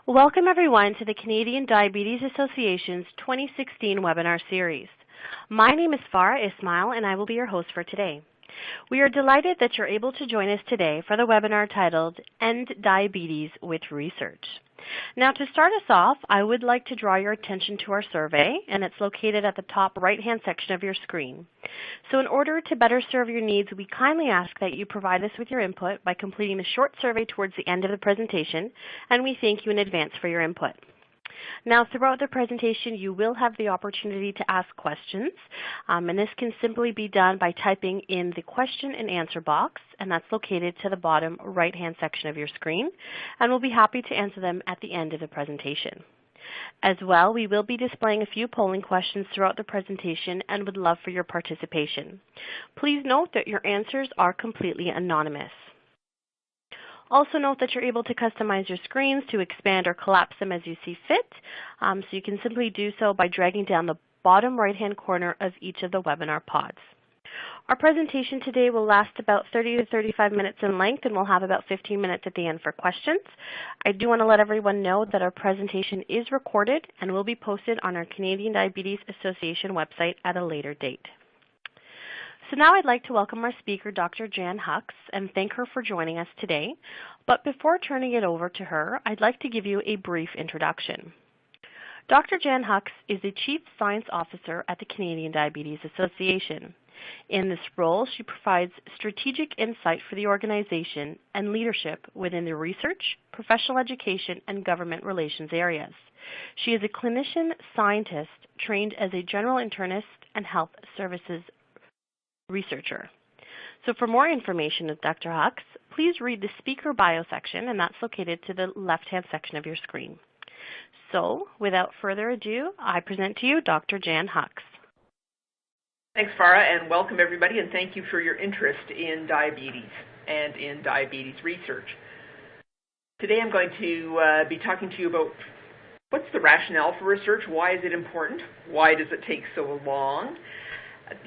Welcome everyone to the Canadian Diabetes Association's 2016 webinar series. My name is Farah Ismail and I will be your host for today. We are delighted that you're able to join us today for the webinar titled End Diabetes with Research. Now to start us off, I would like to draw your attention to our survey, and it's located at the top right-hand section of your screen. So in order to better serve your needs, we kindly ask that you provide us with your input by completing a short survey towards the end of the presentation, and we thank you in advance for your input. Now, throughout the presentation, you will have the opportunity to ask questions, and this can simply be done by typing in the question and answer box, and that's located to the bottom right-hand section of your screen, and we'll be happy to answer them at the end of the presentation. As well, we will be displaying a few polling questions throughout the presentation and would love for your participation. Please note that your answers are completely anonymous. Also note that you're able to customize your screens to expand or collapse them as you see fit. So you can simply do so by dragging down the bottom right-hand corner of each of the webinar pods. Our presentation today will last about 30 to 35 minutes in length, and we'll have about 15 minutes at the end for questions. I do want to let everyone know that our presentation is recorded and will be posted on our Canadian Diabetes Association website at a later date. So now I'd like to welcome our speaker, Dr. Jan Hux, and thank her for joining us today. But before turning it over to her, I'd like to give you a brief introduction. Dr. Jan Hux is the Chief Science Officer at the Canadian Diabetes Association. In this role, she provides strategic insight for the organization and leadership within the research, professional education, and government relations areas. She is a clinician scientist trained as a general internist and health services researcher. So for more information of Dr. Hux, please read the speaker bio section, and that's located to the left-hand section of your screen. So without further ado, I present to you Dr. Jan Hux. Thanks, Farah, and welcome everybody, and thank you for your interest in diabetes and in diabetes research. Today I'm going to be talking to you about what's the rationale for research, why is it important, why does it take so long,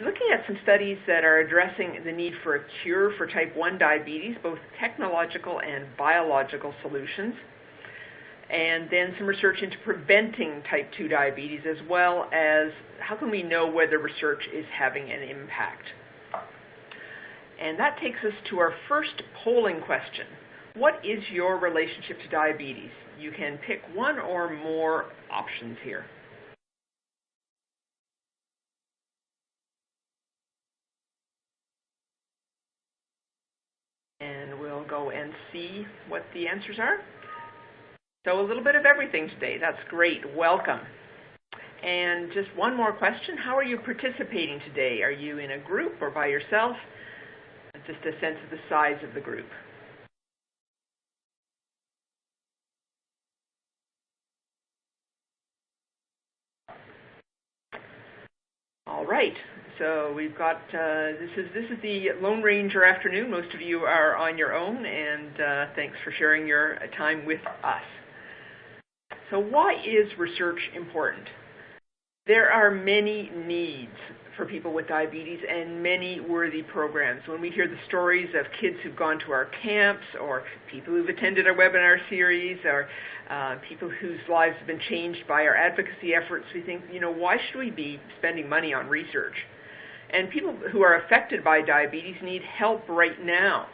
looking at some studies that are addressing the need for a cure for type 1 diabetes, both technological and biological solutions, and then some research into preventing type 2 diabetes, as well as how can we know whether research is having an impact. And that takes us to our first polling question. What is your relationship to diabetes? You can pick one or more options here. And we'll go and see what the answers are. So a little bit of everything today. That's great. Welcome. And just one more question. How are you participating today? Are you in a group or by yourself? Just a sense of the size of the group. All right. So we've got, this is the Lone Ranger afternoon. Most of you are on your own, and thanks for sharing your time with us. So why is research important? There are many needs for people with diabetes and many worthy programs. When we hear the stories of kids who've gone to our camps, or people who've attended our webinar series, or people whose lives have been changed by our advocacy efforts, we think, you know, why should we be spending money on research? And people who are affected by diabetes need help right now.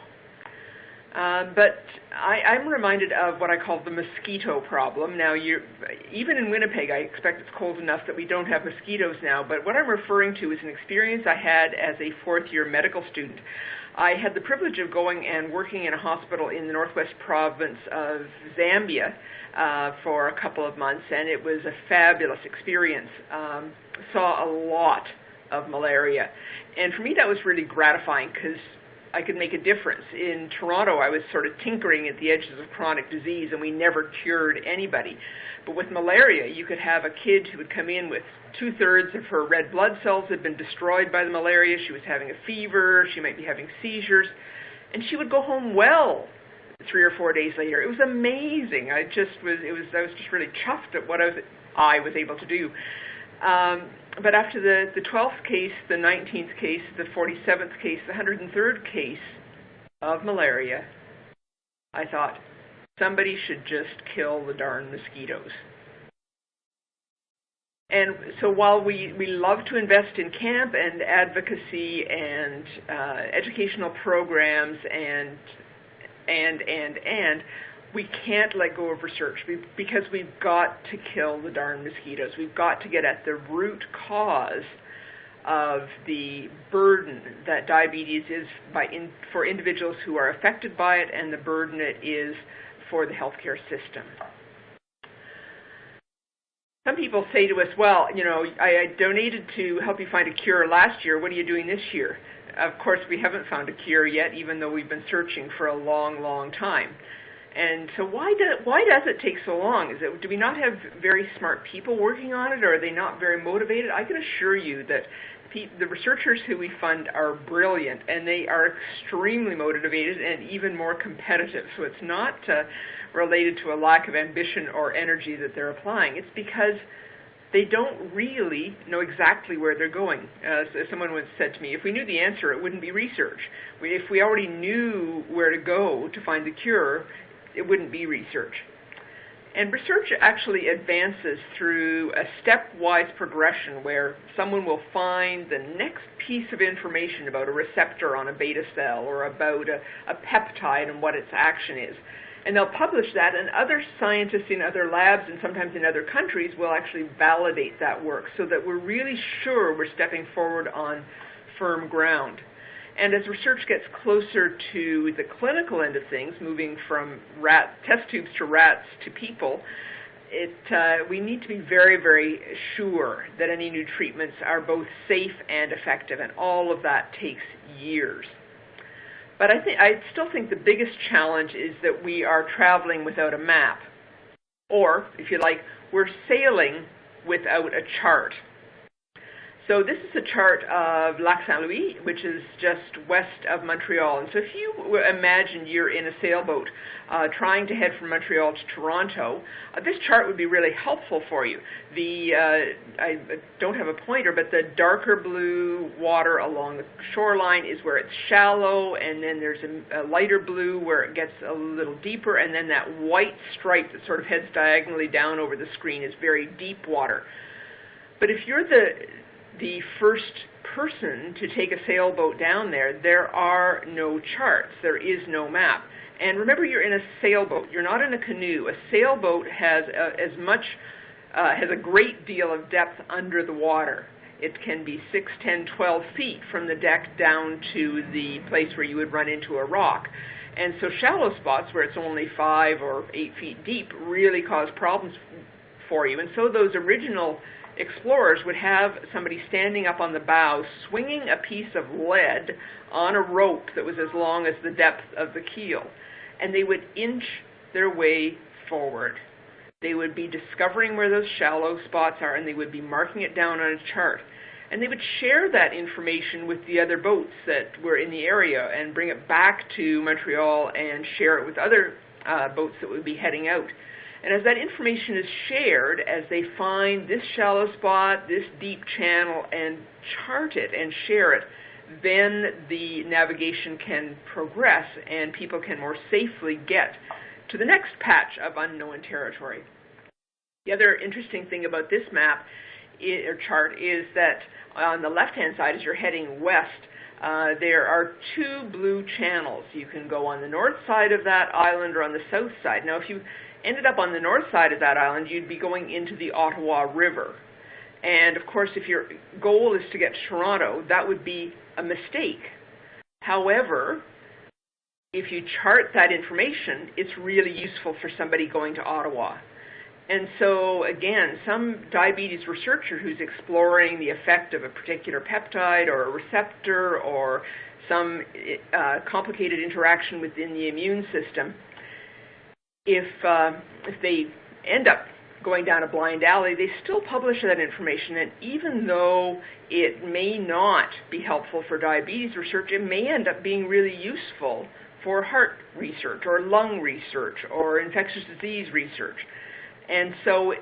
But I'm reminded of what I call the mosquito problem. Now, even in Winnipeg, I expect it's cold enough that we don't have mosquitoes now, but what I'm referring to is an experience I had as a fourth-year medical student. I had the privilege of going and working in a hospital in the northwest province of Zambia for a couple of months, and it was a fabulous experience. Saw a lot of malaria. And for me, that was really gratifying because I could make a difference. In Toronto, I was sort of tinkering at the edges of chronic disease, and we never cured anybody. But with malaria, you could have a kid who would come in with 2/3 of her red blood cells had been destroyed by the malaria. She was having a fever. She might be having seizures. And she would go home well 3 or 4 days later. It was amazing. I was just really chuffed at what I was able to do. But after the 12th case, the 19th case, the 47th case, the 103rd case of malaria, I thought, Somebody should just kill the darn mosquitoes. And so while we love to invest in camp and advocacy and educational programs and we can't let go of research because we've got to kill the darn mosquitoes. We've got to get at the root cause of the burden that diabetes is for individuals who are affected by it, and the burden it is for the healthcare system. Some people say to us, well, you know, I donated to help you find a cure last year. What are you doing this year? Of course, we haven't found a cure yet, even though we've been searching for a long, long time. And so why does it take so long? Do we not have very smart people working on it, or are they not very motivated? I can assure you that the researchers who we fund are brilliant, and they are extremely motivated and even more competitive. So it's not related to a lack of ambition or energy that they're applying. It's because they don't really know exactly where they're going. As someone once said to me, if we knew the answer, it wouldn't be research. If we already knew where to go to find the cure, it wouldn't be research. And research actually advances through a stepwise progression where someone will find the next piece of information about a receptor on a beta cell or about a peptide and what its action is. And they'll publish that, and other scientists in other labs and sometimes in other countries will actually validate that work so that we're really sure we're stepping forward on firm ground. And as research gets closer to the clinical end of things, moving from test tubes to rats to people, we need to be very, very sure that any new treatments are both safe and effective, and all of that takes years. But I still think the biggest challenge is that we are traveling without a map, or, if you like, we're sailing without a chart. So this is a chart of Lac Saint-Louis, which is just west of Montreal. And so if you imagine you're in a sailboat trying to head from Montreal to Toronto, this chart would be really helpful for you. I don't have a pointer, but the darker blue water along the shoreline is where it's shallow, and then there's a lighter blue where it gets a little deeper, and then that white stripe that sort of heads diagonally down over the screen is very deep water. But if you're the first person to take a sailboat down there, there are no charts. There is no map. And remember, you're in a sailboat. You're not in a canoe. A sailboat has has a great deal of depth under the water. It can be 6, 10, 12 feet from the deck down to the place where you would run into a rock. And so shallow spots where it's only 5 or 8 feet deep really cause problems for you. And so those original explorers would have somebody standing up on the bow swinging a piece of lead on a rope that was as long as the depth of the keel, and they would inch their way forward. They would be discovering where those shallow spots are, and they would be marking it down on a chart, and they would share that information with the other boats that were in the area and bring it back to Montreal and share it with other boats that would be heading out. And as that information is shared, as they find this shallow spot, this deep channel, and chart it and share it, then the navigation can progress and people can more safely get to the next patch of unknown territory. The other interesting thing about this map or chart is that on the left-hand side, as you're heading west, there are 2 blue channels. You can go on the north side of that island or on the south side. Now, if you ended up on the north side of that island, you'd be going into the Ottawa River. And of course, if your goal is to get to Toronto, that would be a mistake. However, if you chart that information, it's really useful for somebody going to Ottawa. And so, again, some diabetes researcher who's exploring the effect of a particular peptide or a receptor or some complicated interaction within the immune system, if they end up going down a blind alley, they still publish that information, and even though it may not be helpful for diabetes research, it may end up being really useful for heart research or lung research or infectious disease research. And so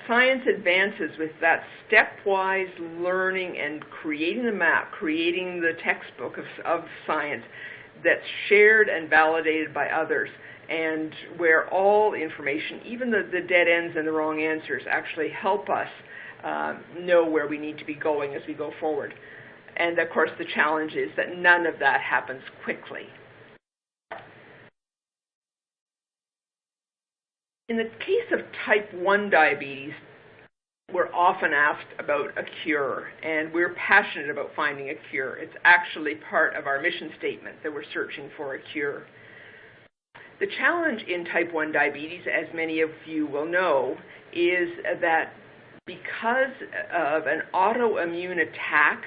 science advances with that stepwise learning and creating the map, creating the textbook of science that's shared and validated by others. and where all information, even the dead ends and the wrong answers, actually help us know where we need to be going as we go forward. And of course, the challenge is that none of that happens quickly. In the case of type 1 diabetes, we're often asked about a cure, and we're passionate about finding a cure. It's actually part of our mission statement that we're searching for a cure. The challenge in type 1 diabetes, as many of you will know, is that because of an autoimmune attack,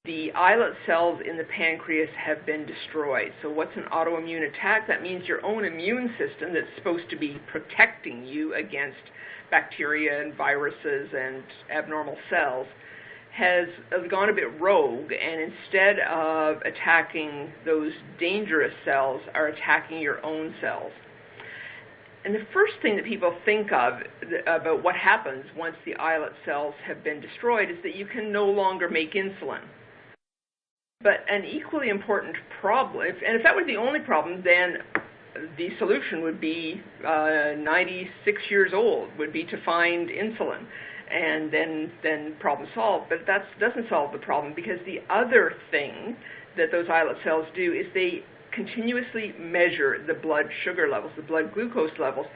the islet cells in the pancreas have been destroyed. So what's an autoimmune attack? That means your own immune system that's supposed to be protecting you against bacteria and viruses and abnormal cells has gone a bit rogue, and instead of attacking those dangerous cells, are attacking your own cells. And the first thing that people think of about what happens once the islet cells have been destroyed is that you can no longer make insulin. But an equally important problem, and if that was the only problem, then the solution would be 96 years old, would be to find insulin, and then problem solved. But that doesn't solve the problem, because the other thing that those islet cells do is they continuously measure the blood sugar levels, the blood glucose levels,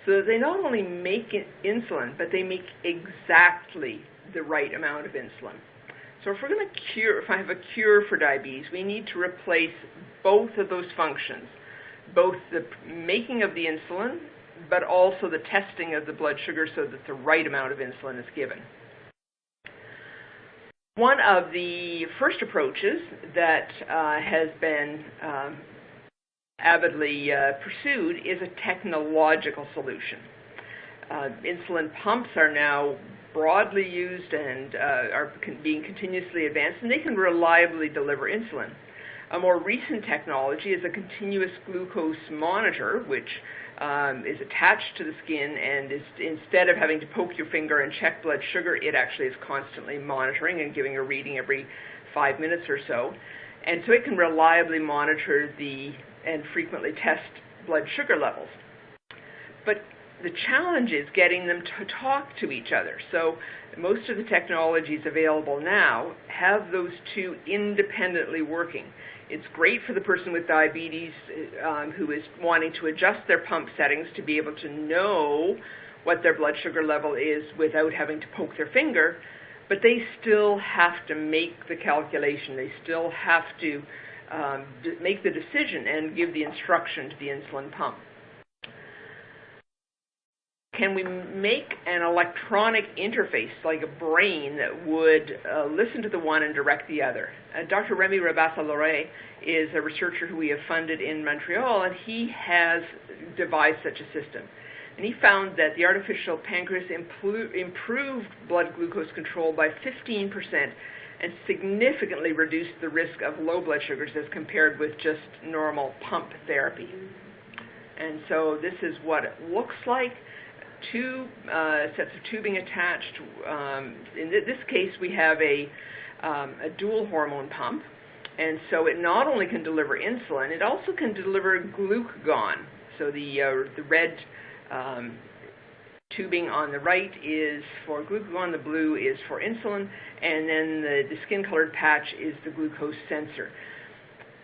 so that they not only make insulin, but they make exactly the right amount of insulin. So if I have a cure for diabetes, we need to replace both of those functions, both the making of the insulin, but also the testing of the blood sugar so that the right amount of insulin is given. One of the first approaches that has been avidly pursued is a technological solution. Insulin pumps are now broadly used and are being continuously advanced, and they can reliably deliver insulin. A more recent technology is a continuous glucose monitor, which is attached to the skin, and is, instead of having to poke your finger and check blood sugar, it actually is constantly monitoring and giving a reading every 5 minutes or so. And so it can reliably monitor and frequently test blood sugar levels. But the challenge is getting them to talk to each other. So most of the technologies available now have those two independently working. It's great for the person with diabetes who is wanting to adjust their pump settings to be able to know what their blood sugar level is without having to poke their finger, but they still have to make the calculation. They still have to make the decision and give the instruction to the insulin pump. Can we make an electronic interface, like a brain, that would listen to the one and direct the other? Dr. Remy Rabassa-Lauret is a researcher who we have funded in Montreal, and he has devised such a system. And he found that the artificial pancreas improved blood glucose control by 15% and significantly reduced the risk of low blood sugars as compared with just normal pump therapy. And so this is what it looks like. Two sets of tubing attached. In this case, we have a dual hormone pump, and so it not only can deliver insulin, it also can deliver glucagon. So the red tubing on the right is for glucagon, the blue is for insulin, and then the skin-colored patch is the glucose sensor.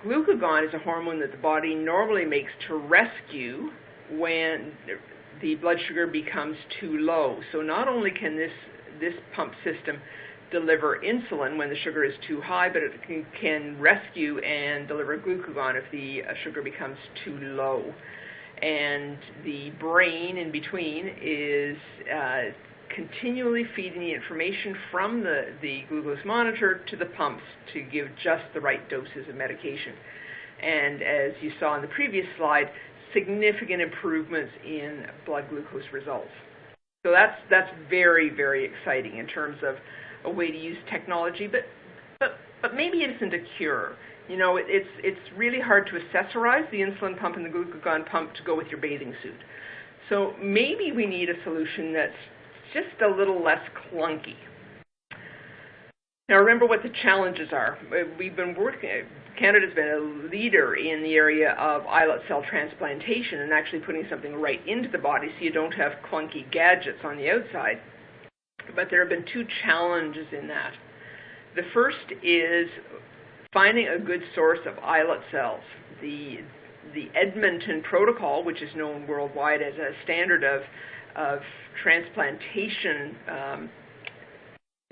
Glucagon is a hormone that the body normally makes to rescue when the blood sugar becomes too low. So not only can this pump system deliver insulin when the sugar is too high, but it can rescue and deliver glucagon if the sugar becomes too low. And the brain in between is continually feeding the information from the glucose monitor to the pumps to give just the right doses of medication. And as you saw in the previous slide, significant improvements in blood glucose results. So that's very, very exciting in terms of a way to use technology, but maybe it isn't a cure. You know, it's really hard to accessorize the insulin pump and the glucagon pump to go with your bathing suit. So maybe we need a solution that's just a little less clunky. Now remember what the challenges are. We've been working, Canada's been a leader in the area of islet cell transplantation and actually putting something right into the body so you don't have clunky gadgets on the outside. But there have been two challenges in that. The first is finding a good source of islet cells. The Edmonton Protocol, which is known worldwide as a standard of transplantation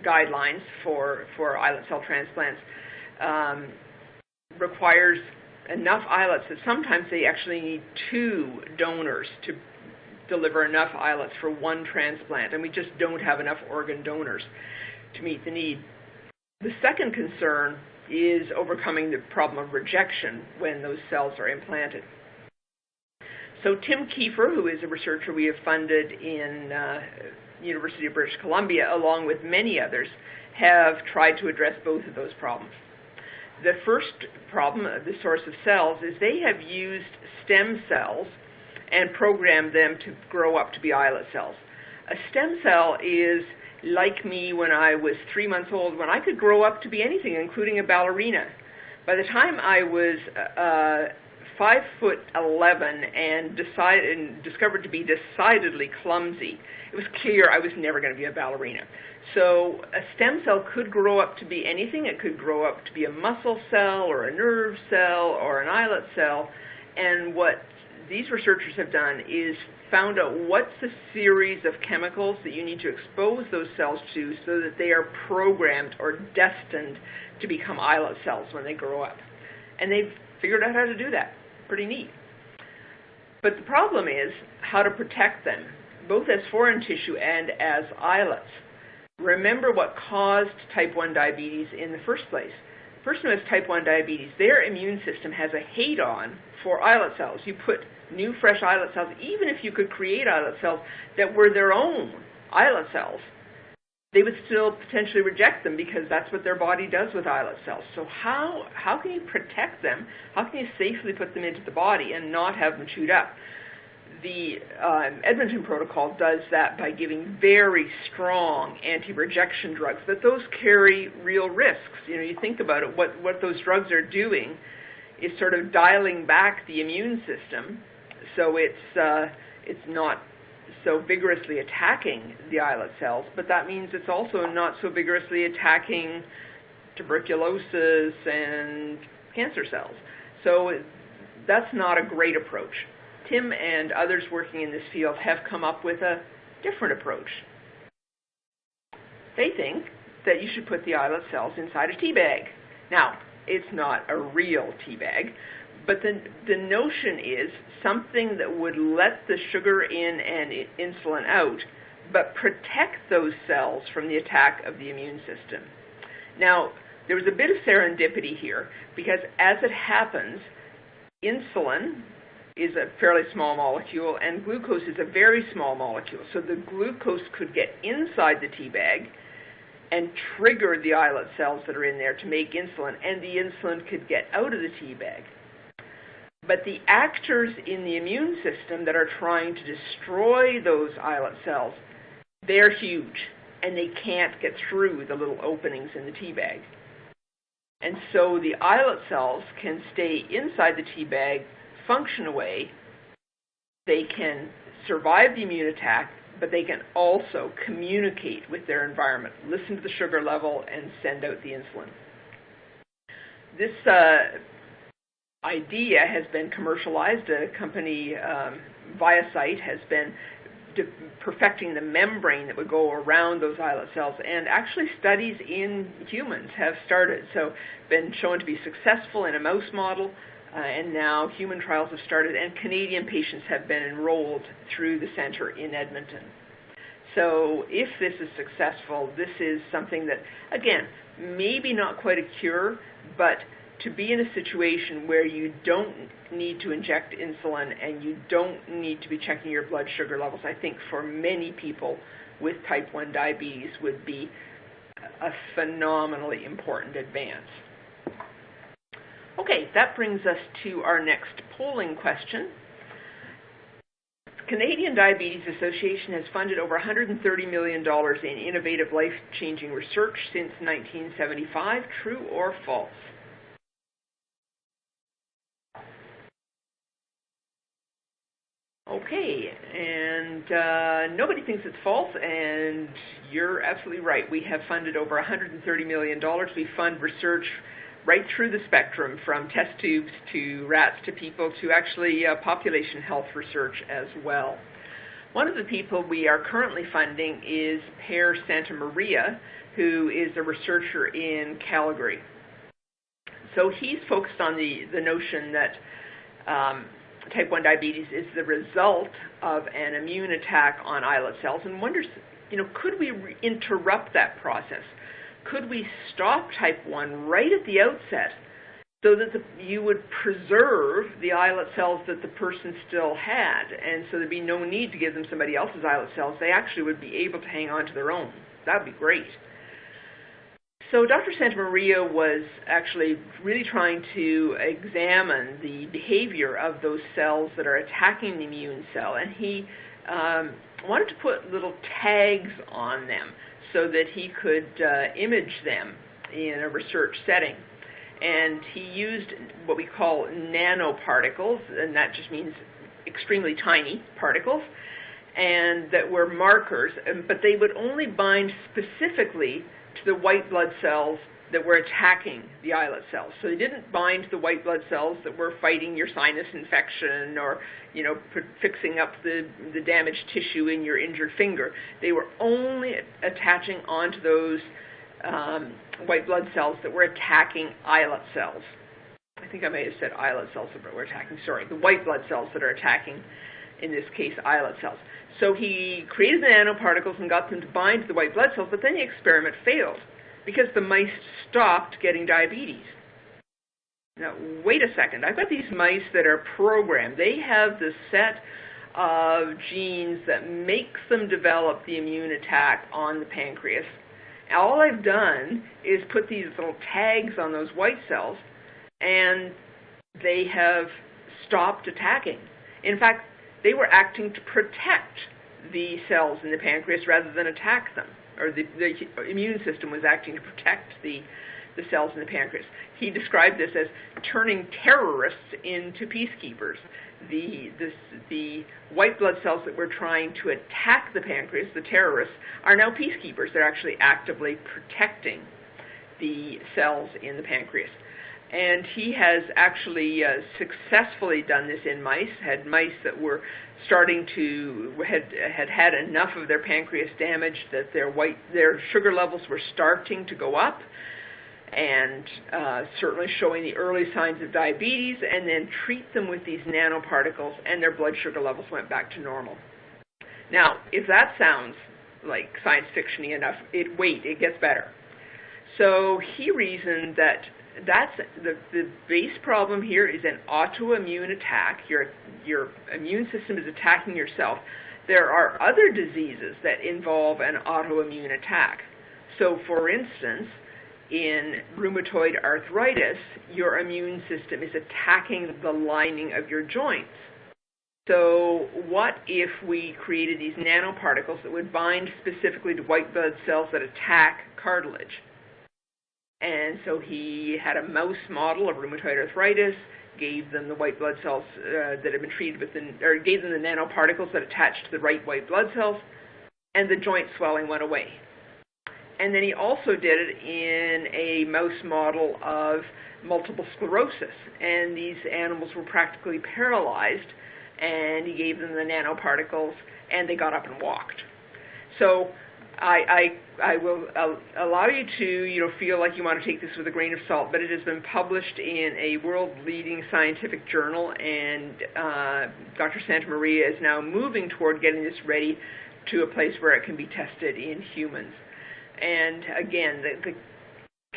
guidelines for islet cell transplants, requires enough islets that sometimes they actually need 2 donors to deliver enough islets for one transplant, and we just don't have enough organ donors to meet the need. The second concern is overcoming the problem of rejection when those cells are implanted. So Tim Kiefer, who is a researcher we have funded in University of British Columbia, along with many others, have tried to address both of those problems. The first problem, the source of cells, is they have used stem cells and programmed them to grow up to be islet cells. A stem cell is like me when I was 3 months old, when I could grow up to be anything, including a ballerina. By the time I was 5'11" and discovered to be decidedly clumsy, it was clear I was never going to be a ballerina. So a stem cell could grow up to be anything. It could grow up to be a muscle cell or a nerve cell or an islet cell. And what these researchers have done is found out what's the series of chemicals that you need to expose those cells to so that they are programmed or destined to become islet cells when they grow up. And they've figured out how to do that. Pretty neat. But the problem is how to protect them, both as foreign tissue and as islets. Remember what caused type 1 diabetes in the first place. The person who has type 1 diabetes, their immune system has a hate-on for islet cells. You put new, fresh islet cells, even if you could create islet cells that were their own islet cells, they would still potentially reject them because that's what their body does with islet cells. So how can you protect them? How can you safely put them into the body and not have them chewed up? The Edmonton Protocol does that by giving very strong anti-rejection drugs, but those carry real risks. You know, you think about it, what those drugs are doing is sort of dialing back the immune system so it's not so vigorously attacking the islet cells, but that means it's also not so vigorously attacking tuberculosis and cancer cells. So that's not a great approach. Tim and others working in this field have come up with a different approach. They think that you should put the islet cells inside a tea bag. Now, it's not a real tea bag, but the notion is something that would let the sugar in and insulin out, but protect those cells from the attack of the immune system. Now, there was a bit of serendipity here, because as it happens, insulin is a fairly small molecule, and glucose is a very small molecule. So the glucose could get inside the tea bag and trigger the islet cells that are in there to make insulin, and the insulin could get out of the tea bag. But the actors in the immune system that are trying to destroy those islet cells, they're huge, and they can't get through the little openings in the tea bag. And so the islet cells can stay inside the tea bag, function away, they can survive the immune attack, but they can also communicate with their environment, listen to the sugar level, and send out the insulin. This idea has been commercialized. A company, ViaCyte, has been perfecting the membrane that would go around those islet cells, and actually studies in humans have started. So been shown to be successful in a mouse model, and now human trials have started, and Canadian patients have been enrolled through the center in Edmonton. So if this is successful, this is something that, again, maybe not quite a cure, but to be in a situation where you don't need to inject insulin and you don't need to be checking your blood sugar levels, I think for many people with type 1 diabetes would be a phenomenally important advance. Okay, that brings us to our next polling question. Canadian Diabetes Association has funded over $130 million in innovative life-changing research since 1975. True or false? Okay, and nobody thinks it's false, and you're absolutely right. We have funded over $130 million. We fund research right through the spectrum, from test tubes to rats to people to actually population health research as well. One of the people we are currently funding is Pear Santa Maria, who is a researcher in Calgary. So he's focused on the notion that type 1 diabetes is the result of an immune attack on islet cells, and wonders, could we interrupt that process? Could we stop type 1 right at the outset so that you would preserve the islet cells that the person still had, and so there'd be no need to give them somebody else's islet cells. They actually would be able to hang on to their own. That would be great. So Dr. Santa Maria was actually really trying to examine the behavior of those cells that are attacking the immune cell, and he wanted to put little tags on them so that he could image them in a research setting. And he used what we call nanoparticles, and that just means extremely tiny particles, and that were markers, but they would only bind specifically to the white blood cells that were attacking the islet cells. So they didn't bind to the white blood cells that were fighting your sinus infection or, fixing up the damaged tissue in your injured finger. They were only attaching onto those white blood cells that were attacking islet cells. I think I may have said islet cells that were attacking, the white blood cells that are attacking, in this case, islet cells. So he created the nanoparticles and got them to bind to the white blood cells, but then the experiment failed because the mice stopped getting diabetes. Now, wait a second. I've got these mice that are programmed. They have the set of genes that makes them develop the immune attack on the pancreas. All I've done is put these little tags on those white cells, and they have stopped attacking. In fact, they were acting to protect the cells in the pancreas rather than attack them, or the immune system was acting to protect the cells in the pancreas. He described this as turning terrorists into peacekeepers. The white blood cells that were trying to attack the pancreas, the terrorists, are now peacekeepers. They're actually actively protecting the cells in the pancreas. And he has actually successfully done this in mice, had mice that were starting to, had enough of their pancreas damaged that their sugar levels were starting to go up, and certainly showing the early signs of diabetes, and then treat them with these nanoparticles, and their blood sugar levels went back to normal. Now, if that sounds like science fiction-y enough, it gets better. So he reasoned that that's the base problem here is an autoimmune attack. Your immune system is attacking yourself. There are other diseases that involve an autoimmune attack. So, for instance, in rheumatoid arthritis, your immune system is attacking the lining of your joints. So what if we created these nanoparticles that would bind specifically to white blood cells that attack cartilage? And so he had a mouse model of rheumatoid arthritis, gave them the white blood cells that had been treated with, gave them the nanoparticles that attached to the right white blood cells, and the joint swelling went away. And then he also did it in a mouse model of multiple sclerosis, and these animals were practically paralyzed, and he gave them the nanoparticles, and they got up and walked. So I will allow you to feel like you want to take this with a grain of salt, but it has been published in a world-leading scientific journal, and Dr. Santa Maria is now moving toward getting this ready to a place where it can be tested in humans. And again, the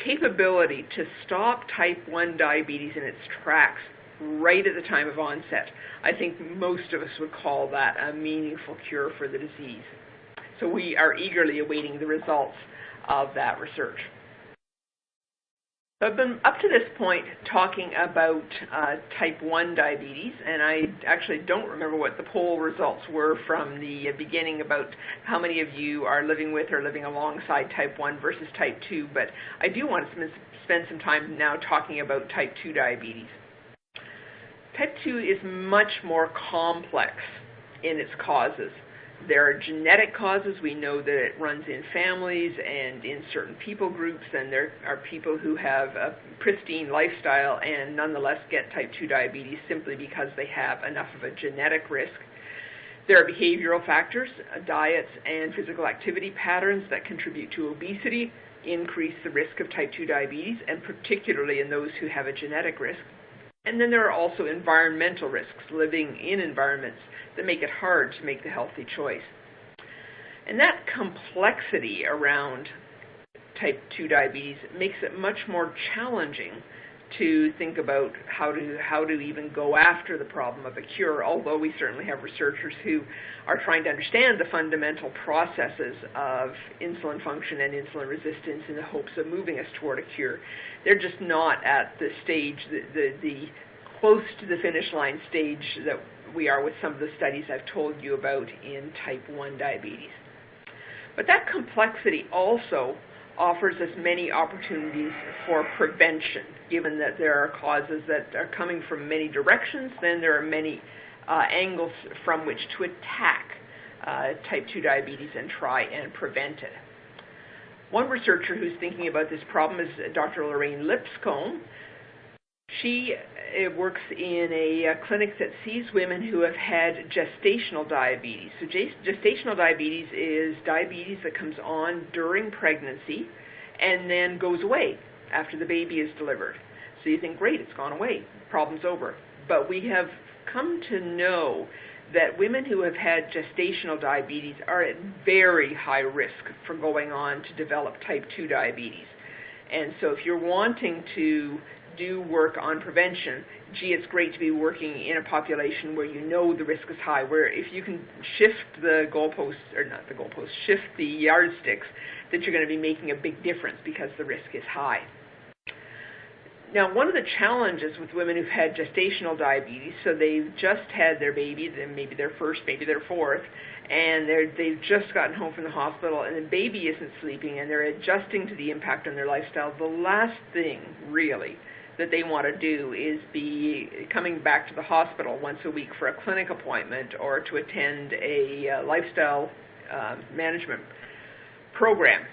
capability to stop type 1 diabetes in its tracks right at the time of onset, I think most of us would call that a meaningful cure for the disease. So we are eagerly awaiting the results of that research. So I've been up to this point talking about type 1 diabetes, and I actually don't remember what the poll results were from the beginning about how many of you are living with or living alongside type 1 versus type 2, but I do want to spend some time now talking about type 2 diabetes. Type 2 is much more complex in its causes. There are genetic causes. We know that it runs in families and in certain people groups, and there are people who have a pristine lifestyle and nonetheless get type 2 diabetes simply because they have enough of a genetic risk. There are behavioral factors, diets and physical activity patterns that contribute to obesity, increase the risk of type 2 diabetes, and particularly in those who have a genetic risk. And then there are also environmental risks, living in environments that make it hard to make the healthy choice. And that complexity around type 2 diabetes makes it much more challenging to think about how to even go after the problem of a cure, although we certainly have researchers who are trying to understand the fundamental processes of insulin function and insulin resistance in the hopes of moving us toward a cure. They're just not at the stage, the close to the finish line stage that we are with some of the studies I've told you about in type 1 diabetes. But that complexity also offers us many opportunities for prevention, given that there are causes that are coming from many directions, then there are many angles from which to attack type 2 diabetes and try and prevent it. One researcher who's thinking about this problem is Dr. Lorraine Lipscomb. She works in a clinic that sees women who have had gestational diabetes. So gestational diabetes is diabetes that comes on during pregnancy and then goes away after the baby is delivered. So you think, great, it's gone away, problem's over. But we have come to know that women who have had gestational diabetes are at very high risk for going on to develop type 2 diabetes. And so if you're wanting to do work on prevention, it's great to be working in a population where you know the risk is high, where if you can shift the shift the yardsticks, that you're going to be making a big difference because the risk is high. Now, one of the challenges with women who've had gestational diabetes, so they've just had their baby, then maybe their first, maybe their fourth, and they've just gotten home from the hospital, and the baby isn't sleeping, and they're adjusting to the impact on their lifestyle. The last thing, really, that they want to do is be coming back to the hospital once a week for a clinic appointment or to attend a lifestyle management program.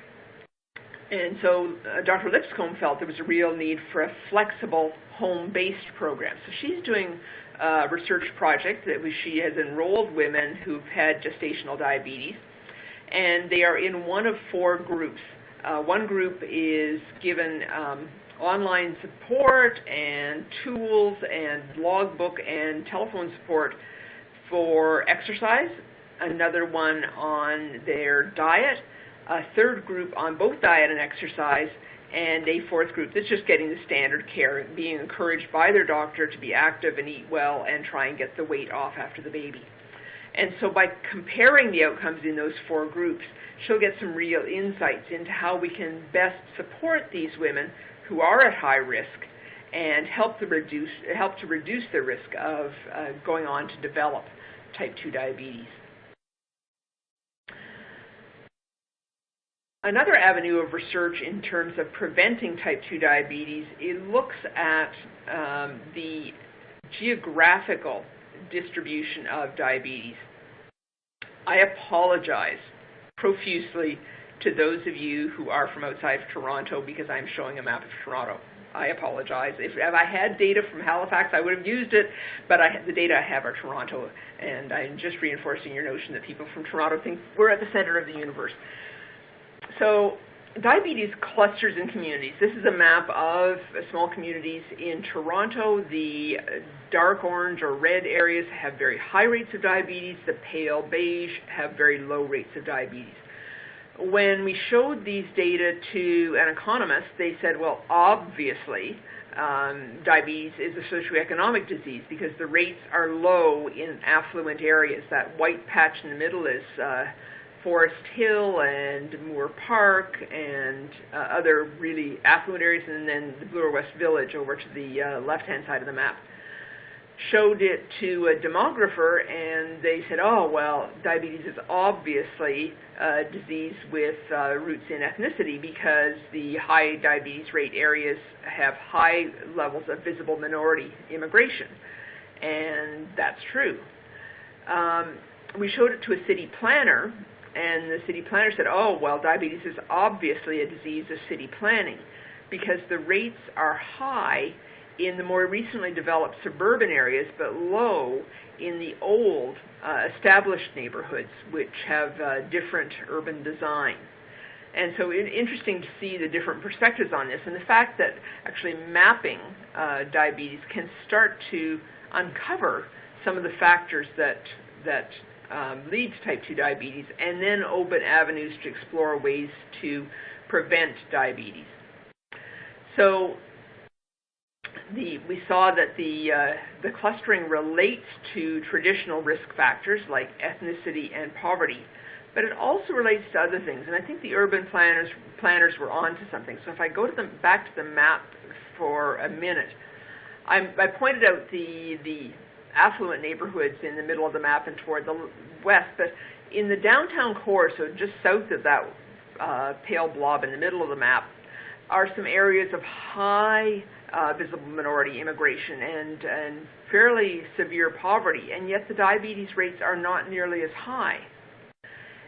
And so Dr. Lipscomb felt there was a real need for a flexible home-based program. So she's doing a research project that she has enrolled women who've had gestational diabetes, and they are in one of 4 groups. One group is given online support and tools and logbook and telephone support for exercise, another one on their diet, a third group on both diet and exercise, and a fourth group that's just getting the standard care, being encouraged by their doctor to be active and eat well and try and get the weight off after the baby. And so by comparing the outcomes in those 4 groups, she'll get some real insights into how we can best support these women who are at high risk and help to reduce their risk of going on to develop type 2 diabetes. Another avenue of research in terms of preventing type 2 diabetes, it looks at the geographical distribution of diabetes. I apologize profusely to those of you who are from outside of Toronto because I'm showing a map of Toronto. I apologize. If I had data from Halifax, I would have used it, but the data I have are Toronto, and I'm just reinforcing your notion that people from Toronto think we're at the center of the universe. So diabetes clusters in communities. This is a map of small communities in Toronto. The dark orange or red areas have very high rates of diabetes. The pale beige have very low rates of diabetes. When we showed these data to an economist, they said, well, obviously, diabetes is a socioeconomic disease because the rates are low in affluent areas. That white patch in the middle is Forest Hill and Moore Park and other really affluent areas, and then the Bloor West Village over to the left-hand side of the map. Showed it to a demographer, and they said, oh, well, diabetes is obviously a disease with roots in ethnicity because the high diabetes rate areas have high levels of visible minority immigration. And that's true. We showed it to a city planner, and the city planner said, oh, well, diabetes is obviously a disease of city planning because the rates are high in the more recently developed suburban areas, but low in the old established neighborhoods, which have different urban design. And so interesting to see the different perspectives on this, and the fact that actually mapping diabetes can start to uncover some of the factors that lead to type 2 diabetes, and then open avenues to explore ways to prevent diabetes. So we saw that the clustering relates to traditional risk factors like ethnicity and poverty, but it also relates to other things. And I think the urban planners were onto something. So if I go to back to the map for a minute, I pointed out the affluent neighborhoods in the middle of the map and toward the west, but in the downtown core, so just south of that pale blob in the middle of the map, are some areas of high visible minority immigration and fairly severe poverty, and yet the diabetes rates are not nearly as high.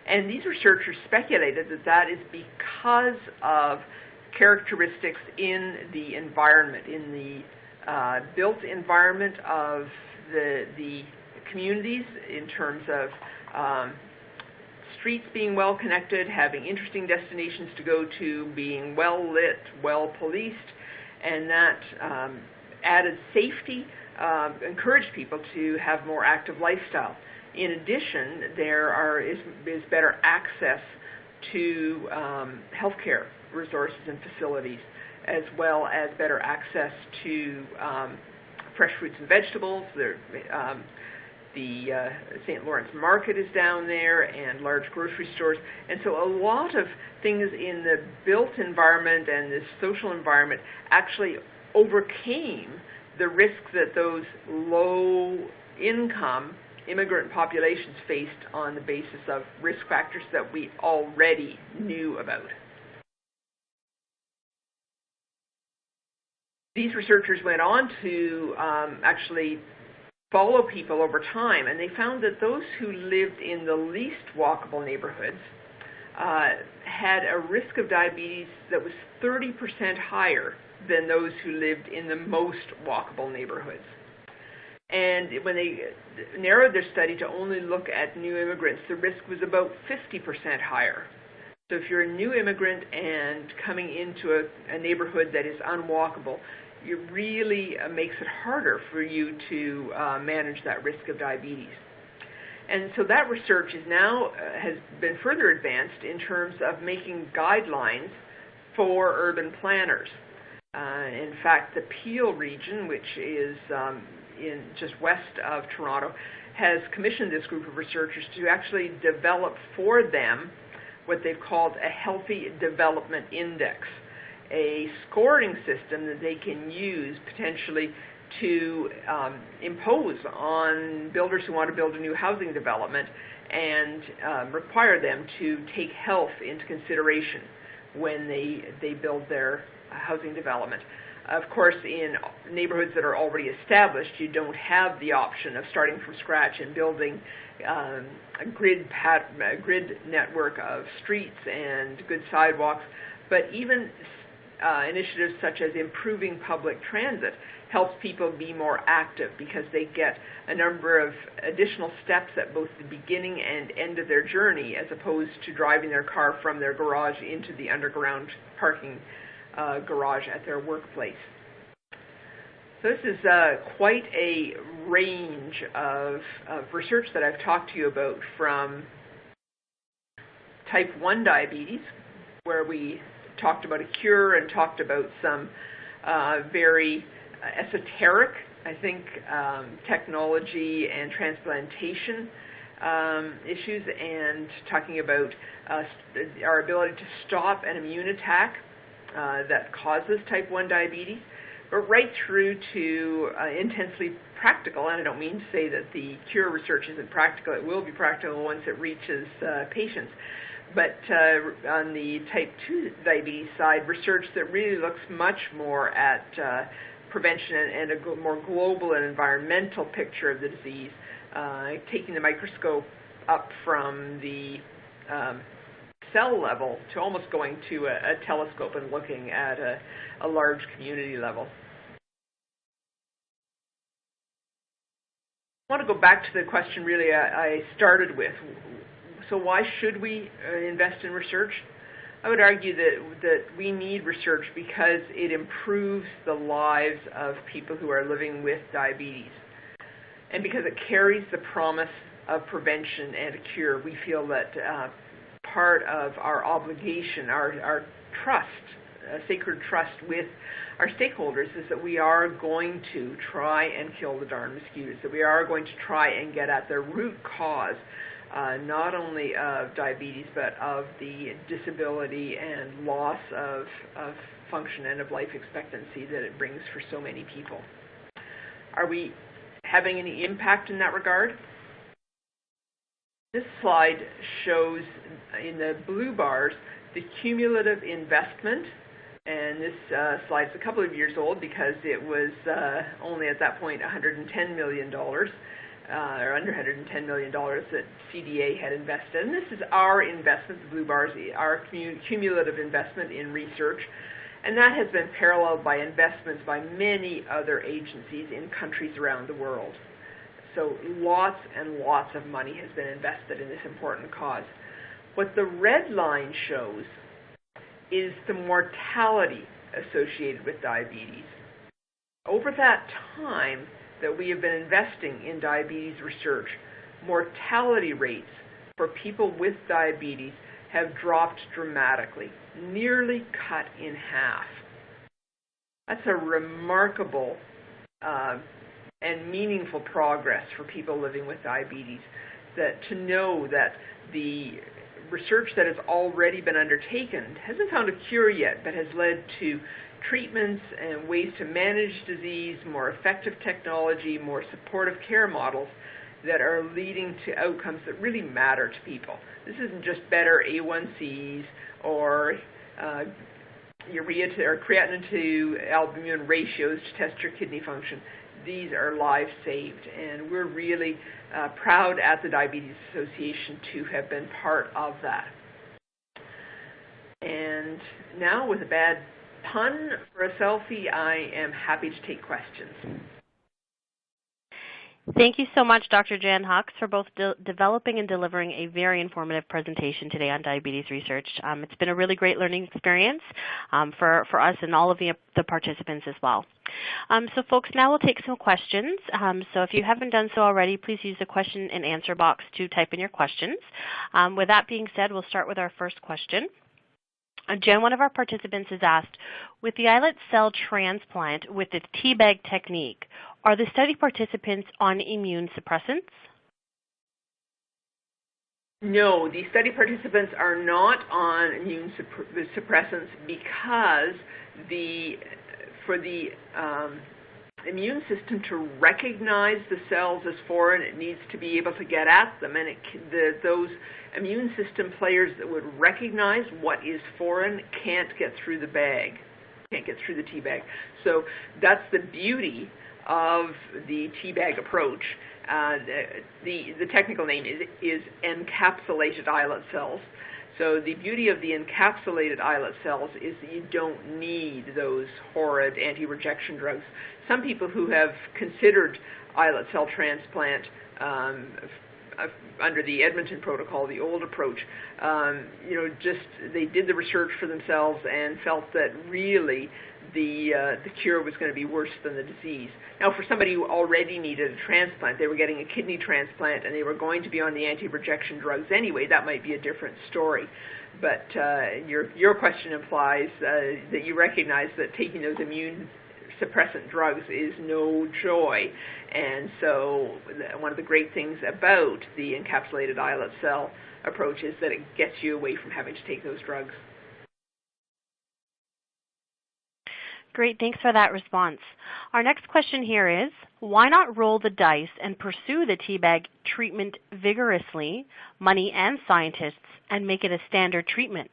And these researchers speculated that that is because of characteristics in the environment, in the built environment of the communities, in terms of streets being well connected, having interesting destinations to go to, being well lit, well policed, and that added safety encouraged people to have more active lifestyle. In addition, there is better access to healthcare resources and facilities, as well as better access to fresh fruits and vegetables. The St. Lawrence Market is down there, and large grocery stores. And so a lot of things in the built environment and the social environment actually overcame the risks that those low-income immigrant populations faced on the basis of risk factors that we already knew about. These researchers went on to actually follow people over time, and they found that those who lived in the least walkable neighborhoods had a risk of diabetes that was 30% higher than those who lived in the most walkable neighborhoods. And when they narrowed their study to only look at new immigrants, the risk was about 50% higher. So if you're a new immigrant and coming into a neighborhood that is unwalkable, it really makes it harder for you to manage that risk of diabetes. And so that research is now has been further advanced in terms of making guidelines for urban planners. In fact, the Pear region, which is in just west of Toronto, has commissioned this group of researchers to actually develop for them what they've called a healthy development index, a scoring system that they can use potentially to impose on builders who want to build a new housing development and require them to take health into consideration when they build their housing development. Of course, in neighborhoods that are already established, you don't have the option of starting from scratch and building a grid network of streets and good sidewalks, but even initiatives such as improving public transit helps people be more active because they get a number of additional steps at both the beginning and end of their journey, as opposed to driving their car from their garage into the underground parking garage at their workplace. So this is quite a range of research that I've talked to you about, from type 1 diabetes, where we talked about a cure and talked about some very esoteric, I think, technology and transplantation issues and talking about our ability to stop an immune attack that causes type 1 diabetes, but right through to intensely practical, and I don't mean to say that the cure research isn't practical, it will be practical once it reaches patients, but on the type 2 diabetes side, research that really looks much more at prevention and a more global and environmental picture of the disease, taking the microscope up from the cell level to almost going to a telescope and looking at a large community level. I want to go back to the question really I started with. So why should we invest in research? I would argue that we need research because it improves the lives of people who are living with diabetes. And because it carries the promise of prevention and a cure, we feel that part of our obligation, our trust, sacred trust with our stakeholders is that we are going to try and kill the darn mosquitoes, that we are going to try and get at the root cause, not only of diabetes, but of the disability and loss of function and of life expectancy that it brings for so many people. Are we having any impact in that regard? This slide shows in the blue bars the cumulative investment, and this slide's a couple of years old because it was only at that point $110 million, or under $110 million that CDA had invested. And this is our investment, the blue bars, our cumulative investment in research, and that has been paralleled by investments by many other agencies in countries around the world. So lots and lots of money has been invested in this important cause. What the red line shows is the mortality associated with diabetes. Over that time that we have been investing in diabetes research, mortality rates for people with diabetes have dropped dramatically, nearly cut in half. That's a remarkable and meaningful progress for people living with diabetes, that to know that the research that has already been undertaken hasn't found a cure yet, but has led to treatments and ways to manage disease, more effective technology, more supportive care models that are leading to outcomes that really matter to people. This isn't just better A1Cs or urea to, or creatinine to albumin ratios to test your kidney function. These are lives saved, and we're really proud at the Diabetes Association to have been part of that. And now, with a bad pun for a selfie, I am happy to take questions. Thank you so much, Dr. Jan Hux, for both developing and delivering a very informative presentation today on diabetes research. It's been a really great learning experience for us and all of the participants as well. So folks, now we'll take some questions. So if you haven't done so already, please use the question and answer box to type in your questions. With that being said, we'll start with our first question. Jen, one of our participants has asked, with the islet cell transplant with the teabag technique, are the study participants on immune suppressants? No, the study participants are not on immune suppressants because for the immune system to recognize the cells as foreign, it needs to be able to get at them, and those immune system players that would recognize what is foreign can't get through the bag, can't get through the teabag. So that's the beauty of the teabag approach. The technical name is encapsulated islet cells. So the beauty of the encapsulated islet cells is that you don't need those horrid anti-rejection drugs. Some people who have considered islet cell transplant under the Edmonton protocol, the old approach, they did the research for themselves and felt that really the cure was going to be worse than the disease. Now, for somebody who already needed a transplant, they were getting a kidney transplant and they were going to be on the anti-rejection drugs anyway, that might be a different story. But your question implies that you recognize that taking those immune suppressant drugs is no joy. And so one of the great things about the encapsulated islet cell approach is that it gets you away from having to take those drugs. Great, thanks for that response. Our next question here is, why not roll the dice and pursue the TBAG treatment vigorously, money and scientists, and make it a standard treatment?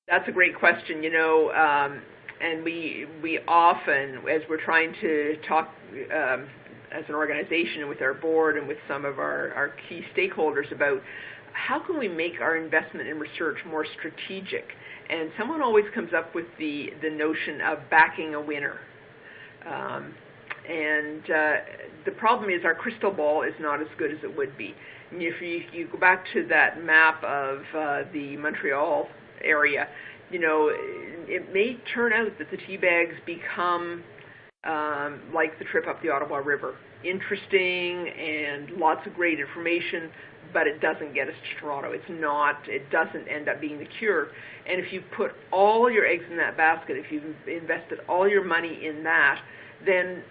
That's a great question, and we often, as we're trying to talk as an organization with our board and with some of our key stakeholders about how can we make our investment in research more strategic. And someone always comes up with the notion of backing a winner. The problem is our crystal ball is not as good as it would be. And if you go back to that map of the Montreal area, it may turn out that the tea bags become like the trip up the Ottawa River. Interesting and lots of great information, but it doesn't get us to Toronto. It doesn't end up being the cure. And if you put all your eggs in that basket, if you've invested all your money in that, then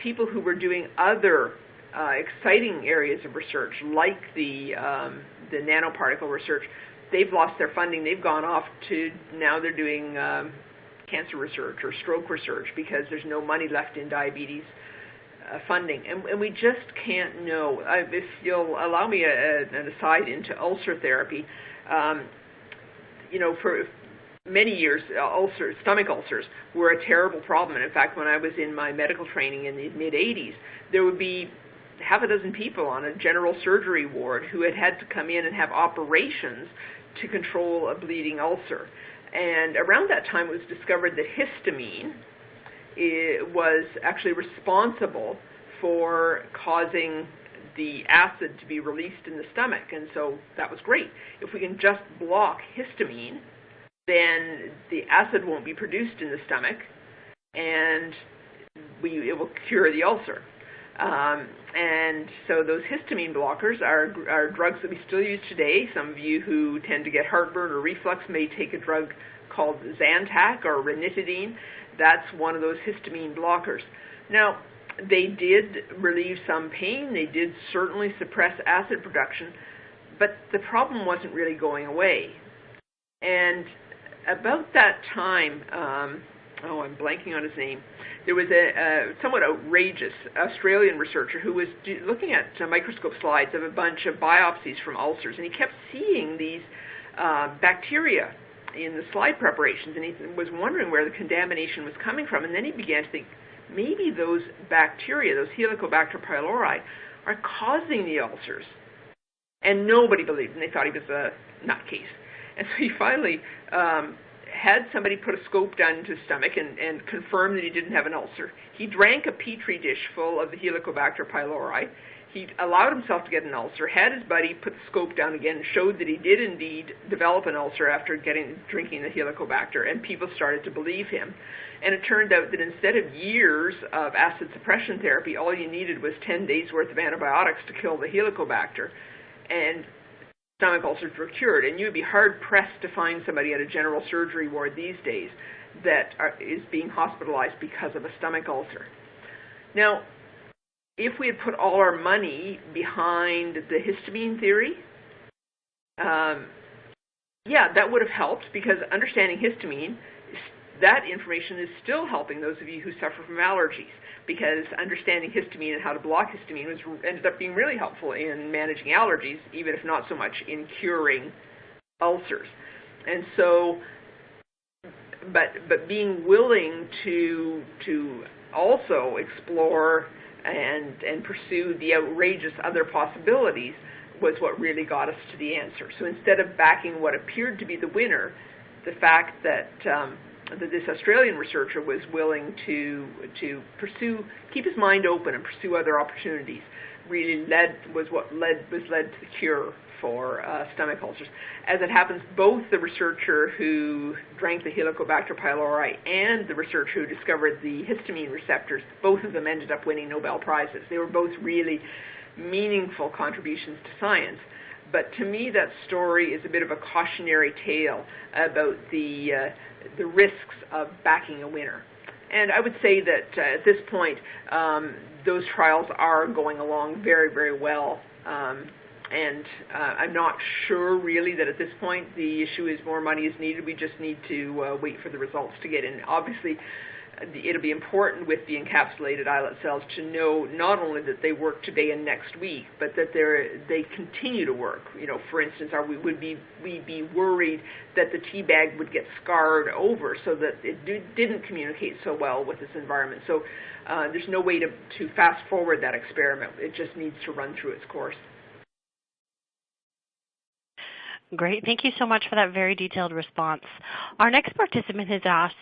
people who were doing other exciting areas of research, like the nanoparticle research, they've lost their funding. They've gone off to, now they're doing cancer research or stroke research because there's no money left in diabetes funding, and we just can't know. If you'll allow me an aside into ulcer therapy, for many years, stomach ulcers were a terrible problem. And in fact, when I was in my medical training in the mid-'80s, there would be half a dozen people on a general surgery ward who had to come in and have operations to control a bleeding ulcer. And around that time, it was discovered that histamine was actually responsible for causing the acid to be released in the stomach. And so that was great. If we can just block histamine, then the acid won't be produced in the stomach, and it will cure the ulcer. And so those histamine blockers are drugs that we still use today. Some of you who tend to get heartburn or reflux may take a drug called Zantac or ranitidine. That's one of those histamine blockers. Now, they did relieve some pain. They did certainly suppress acid production, but the problem wasn't really going away. And about that time, I'm blanking on his name, there was a somewhat outrageous Australian researcher who was looking at microscope slides of a bunch of biopsies from ulcers, and he kept seeing these bacteria in the slide preparations, and he was wondering where the contamination was coming from. And then he began to think, maybe those bacteria, those Helicobacter pylori, are causing the ulcers. And nobody believed him. They thought he was a nutcase. And so he finally had somebody put a scope down into his stomach and confirm that he didn't have an ulcer. He drank a petri dish full of the Helicobacter pylori. He allowed himself to get an ulcer, had his buddy put the scope down again, and showed that he did indeed develop an ulcer after drinking the Helicobacter, and people started to believe him. And it turned out that instead of years of acid suppression therapy, all you needed was 10 days worth of antibiotics to kill the Helicobacter, and stomach ulcers were cured. And you'd be hard-pressed to find somebody at a general surgery ward these days that is being hospitalized because of a stomach ulcer. Now, if we had put all our money behind the histamine theory, that would have helped, because understanding histamine, that information is still helping those of you who suffer from allergies, because understanding histamine and how to block histamine ended up being really helpful in managing allergies, even if not so much in curing ulcers. And so, but being willing to also explore and pursue the outrageous other possibilities was what really got us to the answer. So instead of backing what appeared to be the winner, the fact that this Australian researcher was willing to keep his mind open and pursue other opportunities, really was what led to the cure for stomach ulcers. As it happens, both the researcher who drank the Helicobacter pylori and the researcher who discovered the histamine receptors, both of them ended up winning Nobel Prizes. They were both really meaningful contributions to science. But to me, that story is a bit of a cautionary tale about the risks of backing a winner. And I would say that at this point, those trials are going along very, very well. And I'm not sure really that at this point the issue is more money is needed. We just need to wait for the results to get in. Obviously, it'll be important with the encapsulated islet cells to know not only that they work today and next week, but that they continue to work. You know, for instance, would we be worried that the tea bag would get scarred over so that it didn't communicate so well with its environment? So there's no way to fast forward that experiment. It just needs to run through its course. Great. Thank you so much for that very detailed response. Our next participant has asked,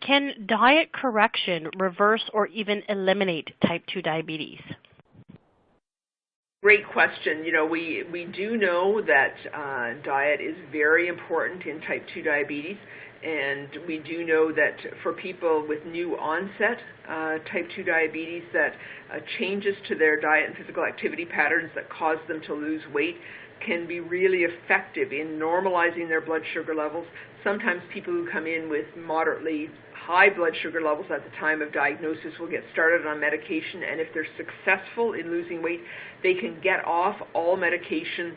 can diet correction reverse or even eliminate type 2 diabetes? Great question. You know, we do know that diet is very important in type 2 diabetes, and we do know that for people with new onset type 2 diabetes, that changes to their diet and physical activity patterns that cause them to lose weight can be really effective in normalizing their blood sugar levels. Sometimes people who come in with moderately high blood sugar levels at the time of diagnosis will get started on medication, and if they're successful in losing weight, they can get off all medication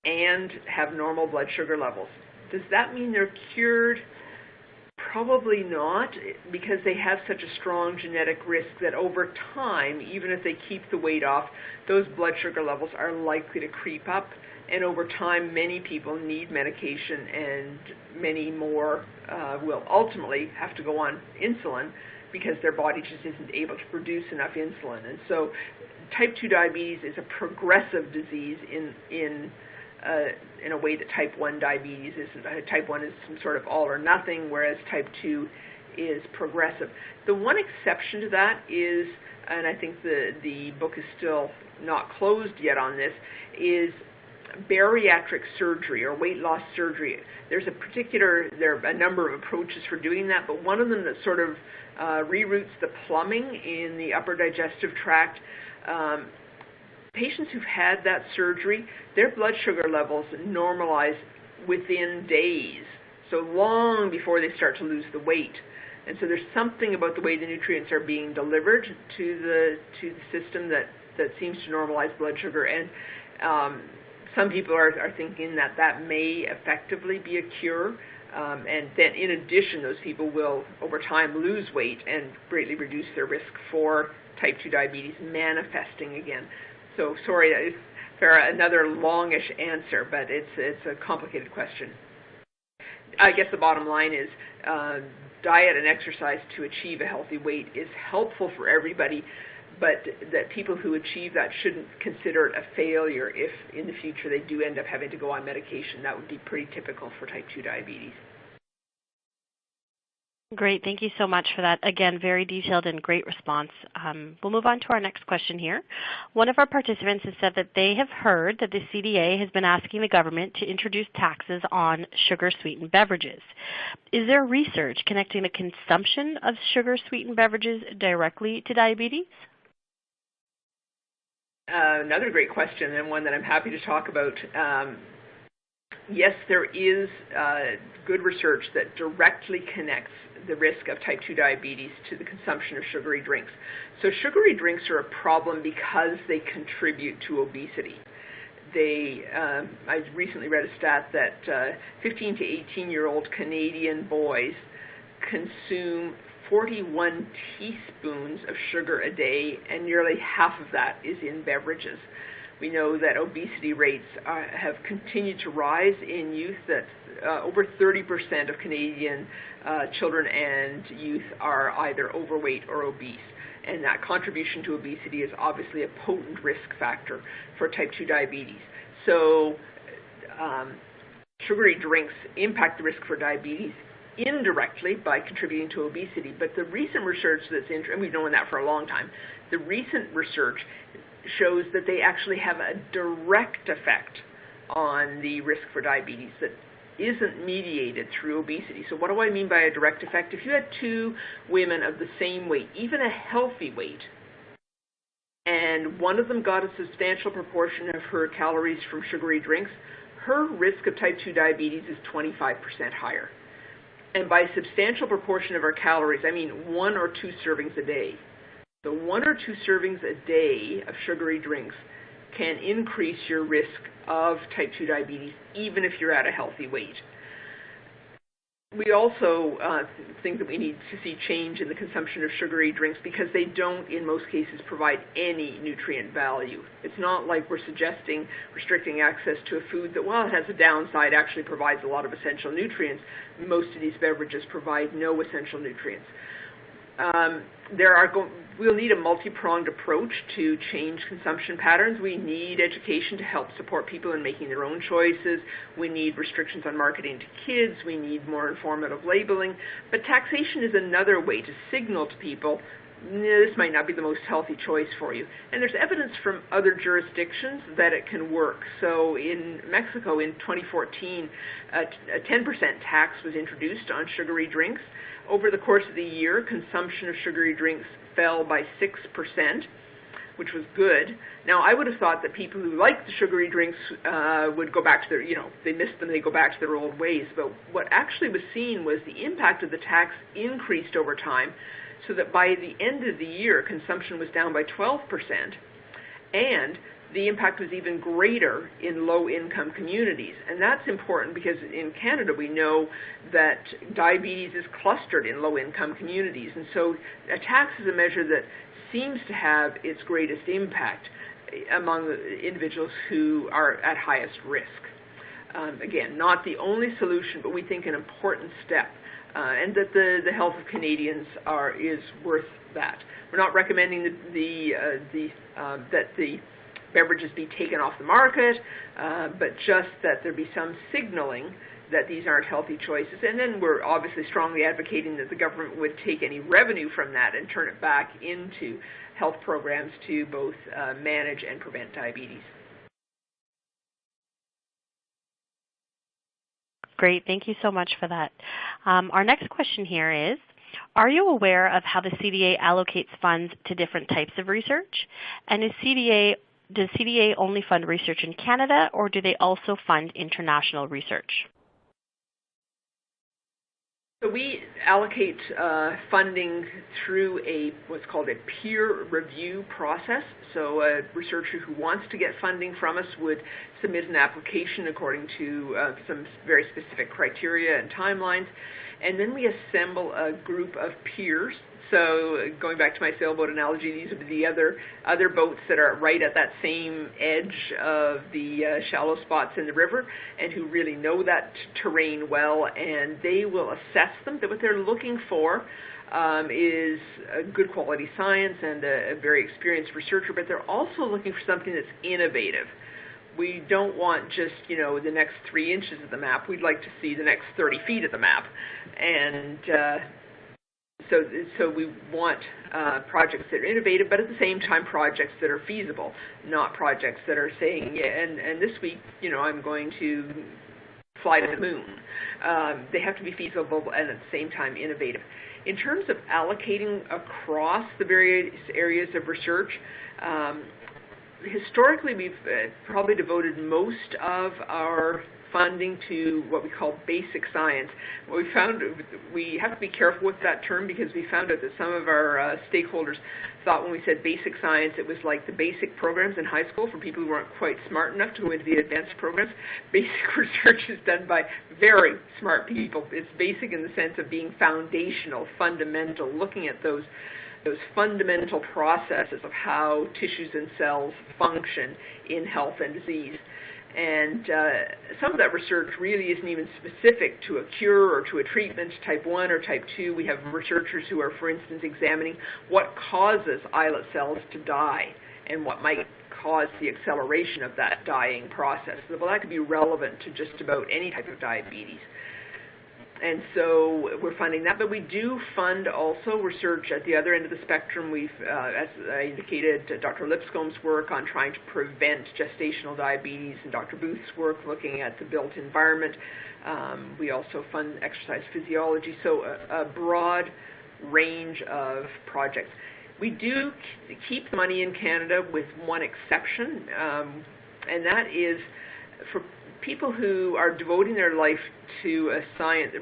and have normal blood sugar levels. Does that mean they're cured? Probably not, because they have such a strong genetic risk that over time, even if they keep the weight off, those blood sugar levels are likely to creep up. And over time, many people need medication, and many more will ultimately have to go on insulin because their body just isn't able to produce enough insulin. And so type 2 diabetes is a progressive disease in a way that type 1 diabetes isn't. Type 1 is some sort of all or nothing, whereas type 2 is progressive. The one exception to that is, and I think the book is still not closed yet on this, is bariatric surgery or weight loss surgery. There are a number of approaches for doing that, but one of them that sort of reroutes the plumbing in the upper digestive tract, patients who've had that surgery, their blood sugar levels normalize within days, so long before they start to lose the weight. And so there's something about the way the nutrients are being delivered to the system that seems to normalize blood sugar. And some people are thinking that may effectively be a cure. And then in addition, those people will, over time, lose weight and greatly reduce their risk for type 2 diabetes manifesting again. So sorry, Farah, another longish answer, but it's a complicated question. I guess the bottom line is diet and exercise to achieve a healthy weight is helpful for everybody, but that people who achieve that shouldn't consider it a failure if in the future they do end up having to go on medication. That would be pretty typical for type 2 diabetes. Great. Thank you so much for that. Again, very detailed and great response. We'll move on to our next question here. One of our participants has said that they have heard that the CDA has been asking the government to introduce taxes on sugar-sweetened beverages. Is there research connecting the consumption of sugar-sweetened beverages directly to diabetes? Another great question, and one that I'm happy to talk about. Yes, there is good research that directly connects the risk of type 2 diabetes to the consumption of sugary drinks. So sugary drinks are a problem because they contribute to obesity. I recently read a stat that 15 to 18-year-old Canadian boys consume 41 teaspoons of sugar a day, and nearly half of that is in beverages. We know that obesity rates have continued to rise in youth, that over 30% of Canadian children and youth are either overweight or obese. And that contribution to obesity is obviously a potent risk factor for type 2 diabetes. So sugary drinks impact the risk for diabetes indirectly by contributing to obesity. But the recent research and we've known that for a long time, the recent research shows that they actually have a direct effect on the risk for diabetes that isn't mediated through obesity. So what do I mean by a direct effect? If you had two women of the same weight, even a healthy weight, and one of them got a substantial proportion of her calories from sugary drinks, her risk of type 2 diabetes is 25% higher. And by substantial proportion of our calories, I mean 1 or 2 servings a day. So 1 or 2 servings a day of sugary drinks can increase your risk of type 2 diabetes, even if you're at a healthy weight. We also think that we need to see change in the consumption of sugary drinks because they don't, in most cases, provide any nutrient value. It's not like we're suggesting restricting access to a food that, while it has a downside, actually provides a lot of essential nutrients. Most of these beverages provide no essential nutrients. We'll need a multi-pronged approach to change consumption patterns. We need education to help support people in making their own choices. We need restrictions on marketing to kids. We need more informative labeling. But taxation is another way to signal to people, this might not be the most healthy choice for you. And there's evidence from other jurisdictions that it can work. So in Mexico in 2014, a 10% tax was introduced on sugary drinks. Over the course of the year, consumption of sugary drinks fell by 6%, which was good. Now, I would have thought that people who liked the sugary drinks would go back to their, they missed them, they go back to their old ways. But what actually was seen was the impact of the tax increased over time, so that by the end of the year, consumption was down by 12%, and the impact was even greater in low-income communities. And that's important because in Canada we know that diabetes is clustered in low-income communities. And so a tax is a measure that seems to have its greatest impact among individuals who are at highest risk. Again, not the only solution, but we think an important step. And that the health of Canadians is worth that. We're not recommending that the beverages be taken off the market, but just that there be some signaling that these aren't healthy choices. And then we're obviously strongly advocating that the government would take any revenue from that and turn it back into health programs to both manage and prevent diabetes. Great. Thank you so much for that. Our next question here is, are you aware of how the CDA allocates funds to different types of research? And does CDA only fund research in Canada, or do they also fund international research? So we allocate funding through what's called a peer review process. So a researcher who wants to get funding from us would submit an application according to some very specific criteria and timelines. And then we assemble a group of peers. So going back to my sailboat analogy, these are the other boats that are right at that same edge of the shallow spots in the river and who really know that terrain well, and they will assess them. That what they're looking for is a good quality science and a very experienced researcher, but they're also looking for something that's innovative. We don't want just, the next 3 inches of the map. We'd like to see the next 30 feet of the map. And so we want projects that are innovative, but at the same time projects that are feasible, not projects that are saying, yeah, and this week, I'm going to fly to the moon. They have to be feasible and at the same time innovative. In terms of allocating across the various areas of research, historically we've probably devoted most of our funding to what we call basic science. What we found, we have to be careful with that term because we found out that some of our stakeholders thought when we said basic science, it was like the basic programs in high school for people who weren't quite smart enough to go into the advanced programs. Basic research is done by very smart people. It's basic in the sense of being foundational, fundamental, looking at those fundamental processes of how tissues and cells function in health and disease. And some of that research really isn't even specific to a cure or to a treatment, type 1 or type 2. We have researchers who are, for instance, examining what causes islet cells to die and what might cause the acceleration of that dying process. Well, that could be relevant to just about any type of diabetes. And so we're funding that, but we do fund also research at the other end of the spectrum. We've, as I indicated, Dr. Lipscomb's work on trying to prevent gestational diabetes and Dr. Booth's work looking at the built environment. We also fund exercise physiology, so a broad range of projects. We do keep the money in Canada with one exception, and that is for people who are devoting their life to a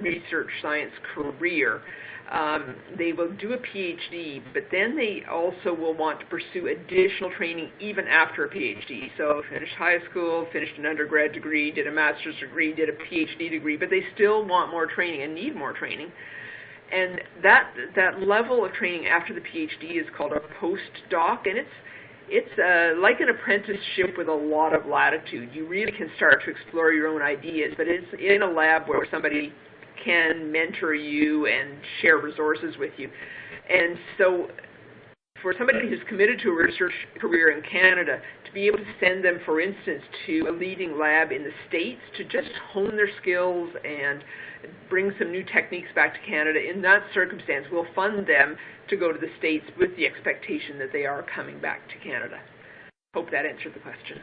research science career. They will do a PhD, but then they also will want to pursue additional training even after a PhD. So finished high school, finished an undergrad degree, did a master's degree, did a PhD degree, but they still want more training and need more training. And that level of training after the PhD is called a postdoc, and it's like an apprenticeship with a lot of latitude. You really can start to explore your own ideas, but it's in a lab where somebody can mentor you and share resources with you. And so for somebody who's committed to a research career in Canada, to be able to send them, for instance, to a leading lab in the States to just hone their skills and bring some new techniques back to Canada, in that circumstance, we'll fund them to go to the States with the expectation that they are coming back to Canada. Hope that answered the question.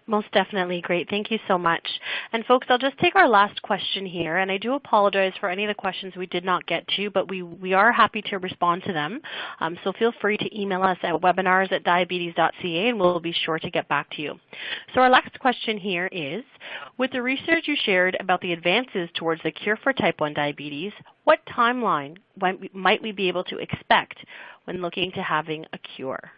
Most definitely. Great. Thank you so much. And folks, I'll just take our last question here, and I do apologize for any of the questions we did not get to, but we are happy to respond to them. So feel free to email us at webinars@diabetes.ca, and we'll be sure to get back to you. So our last question here is, with the research you shared about the advances towards the cure for type 1 diabetes, what timeline might we be able to expect when looking to having a cure?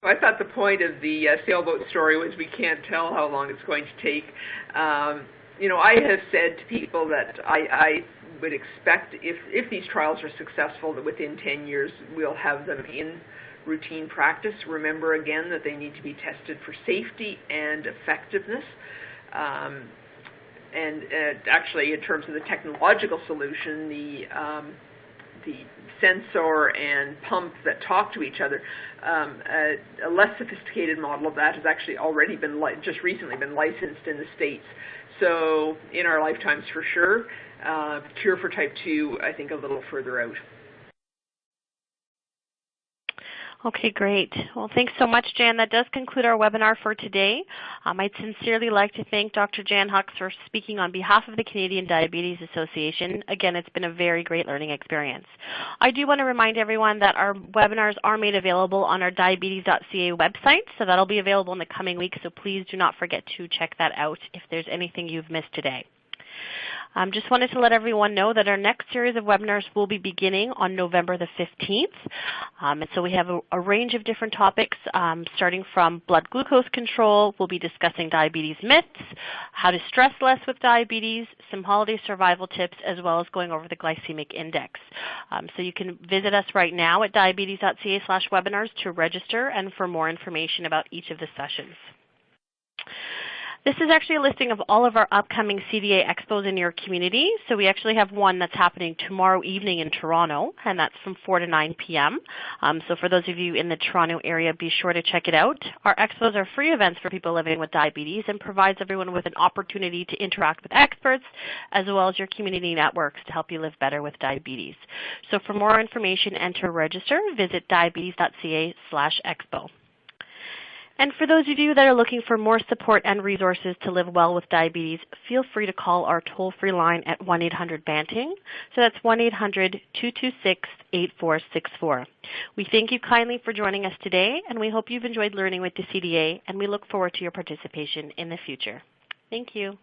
I thought the point of the sailboat story was we can't tell how long it's going to take. I have said to people that I would expect if these trials are successful that within 10 years we'll have them in routine practice. Remember again that they need to be tested for safety and effectiveness. Actually, in terms of the technological solution, the sensor and pump that talk to each other, a less sophisticated model of that has actually already been just recently been licensed in the States. So in our lifetimes for sure. Cure for type 2, I think a little further out. Okay, great. Well, thanks so much, Jan. That does conclude our webinar for today. I'd sincerely like to thank Dr. Jan Hux for speaking on behalf of the Canadian Diabetes Association. Again, it's been a very great learning experience. I do want to remind everyone that our webinars are made available on our diabetes.ca website, so that'll be available in the coming weeks, so please do not forget to check that out if there's anything you've missed today. Just wanted to let everyone know that our next series of webinars will be beginning on November the 15th. And so we have a range of different topics, starting from blood glucose control. We'll be discussing diabetes myths, how to stress less with diabetes, some holiday survival tips, as well as going over the glycemic index. So you can visit us right now at diabetes.ca/webinars to register and for more information about each of the sessions. This is actually a listing of all of our upcoming CDA expos in your community. So we actually have one that's happening tomorrow evening in Toronto, and that's from 4 to 9 p.m. So for those of you in the Toronto area, be sure to check it out. Our expos are free events for people living with diabetes and provides everyone with an opportunity to interact with experts as well as your community networks to help you live better with diabetes. So for more information and to register, visit diabetes.ca/expo. And for those of you that are looking for more support and resources to live well with diabetes, feel free to call our toll-free line at 1-800-BANTING. So that's 1-800-226-8464. We thank you kindly for joining us today, and we hope you've enjoyed learning with the CDA, and we look forward to your participation in the future. Thank you.